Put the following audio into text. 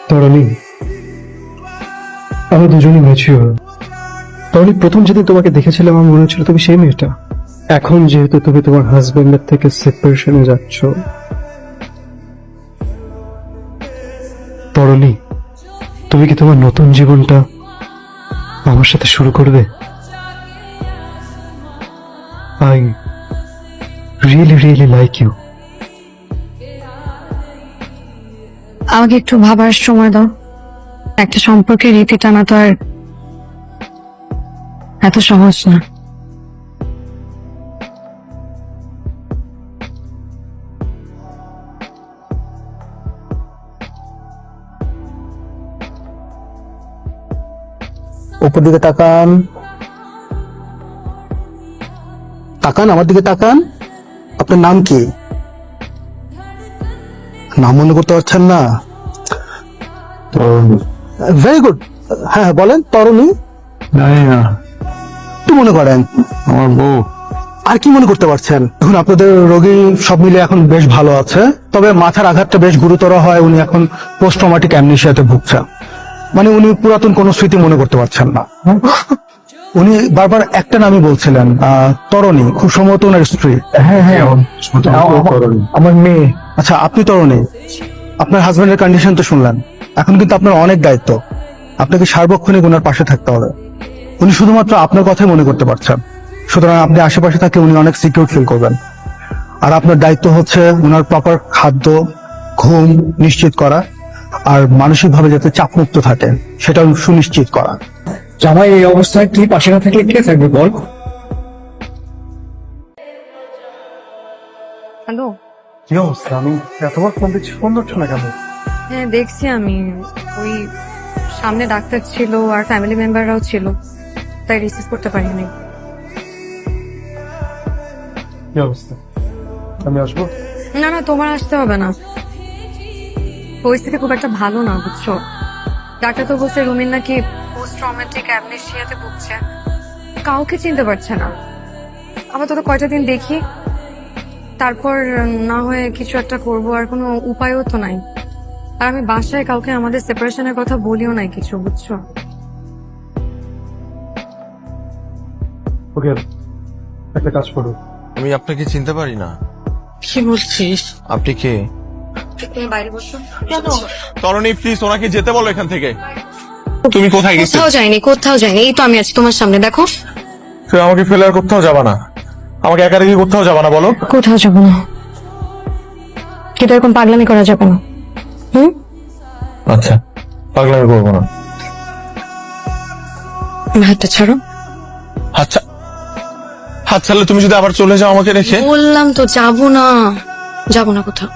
তরণী, আমরা দুজনই ম্যাচিওর। তরণী, প্রথম যেদিন তোমাকে দেখেছিলাম আমার মনে হচ্ছিল তুমি সেই মেয়েটা। এখন যেহেতু তুমি তোমার হাজবেন্ডের থেকে সেপারেশনে যাচ্ছ, তরণী, তুমি কি তোমার নতুন জীবনটা আমার সাথে শুরু করবে? I really really like you. আমাকে একটু ভাবার সময় দাও। একটা সম্পর্কের রীতি টানা তো আর এত সহজ না। উপর দিকে তাকান, তাকান, আমার দিকে তাকান। আপনার নাম কি? নাম মনে করতে পারছেন না? Very good. হ্যাঁ হ্যাঁ, বলেন। তরুণী? কি মনে করেন? আমার বউ। আর কি মনে করতে পারছেন? এখন আপনাদের রোগী সব মিলে এখন বেশ ভালো আছে, তবে মাথার আঘাতটা বেশ গুরুতর হয়। উনি এখন পোস্ট ট্রমাটিক অ্যামনেশিয়াতে ভুগছেন। মানে উনি পুরাতন কোনো স্মৃতি মনে করতে পারছেন না। উনি বারবার একটা নামই বলছিলেন, তরণী। খুব সম্ভবত ওনার স্ত্রী। হ্যাঁ হ্যাঁ, আমার মেয়ে। আচ্ছা, আপনি তরণী, আপনার হাজবেন্ডের কন্ডিশন তো শুনলেন। এখন কিন্তু আপনার অনেক দায়িত্ব। আপনাকে সার্বক্ষণিক ওনার পাশে থাকতে হবে। উনি শুধুমাত্র আপনার কথাই মনে করতে পারছেন, সুতরাং আপনি আশেপাশে থাকলে উনি অনেক সিকিউর ফিল করবেন। আর আপনার দায়িত্ব হচ্ছে ওনার প্রপার খাদ্য, ঘুম নিশ্চিত করা, আর মানসিকভাবে যাতে চাপমুক্ত থাকে সেটাও সুনিশ্চিত করা। জামাই, এই অবস্থায় তুই পাশে না থাকলে কে থাকবে বল? হ্যালো। কি অবস্থা? আমি এতবার ফোন দিচ্ছি, ফোন ধরছো না কেন? হ্যাঁ দেখছি, আমি ওই সামনে ডাক্তার ছিল আর ফ্যামিলি মেম্বাররাও ছিল, তাই রিসিভ করতে পারিনি। কি অবস্থা? আমি আসবো? না না, তোমার আসতে হবে না। পরিস্থিতি খুব একটা ভালো না, বুঝছো। ডাক্তার তো বলছে রুমিন নাকি পোস্ট ট্রমাটিক অ্যামনেশিয়াতে ভুগছে, কাউকে চিনতে পারছে না। আবার তো কয়টা দিন দেখি, তারপর না হয়ে কিছু একটা করব। আর কোনো উপায়ও তো নাই। আর আমি বাসায় কাউকে আমাদের সেপারেশনের কথা বলিও নাই কিছু, বুঝছো। ওকে, একটা কাজ করো। আমি আপনাকে চিনতে পারি না। কি বলছিস? আপনি কে? তুমি বাইরে বসো। তরণী, প্লিজ ওনাকে যেতে বলো এখান থেকে। তুমি কোথায় গেছো? কোথাও যাইনি, কোথাও যাইনি। এই তো আমি আছি তোমার সামনে, দেখো। তুমি আমাকে ফেলে আর কোথাও যাবা না। আমাকে একা রেখে কোথাও যাবা না, বলো। কোথাও যাবো না, কিন্তু এরকম পাগলামি করা যাবে না। আচ্ছা, পাগলামি করবো না। হাতটা ছাড়ো। আচ্ছা, হাত ছাড়লে তুমি যদি আবার চলে যাও আমাকে রেখে। বললাম তো যাবো না, যাবো না কোথাও।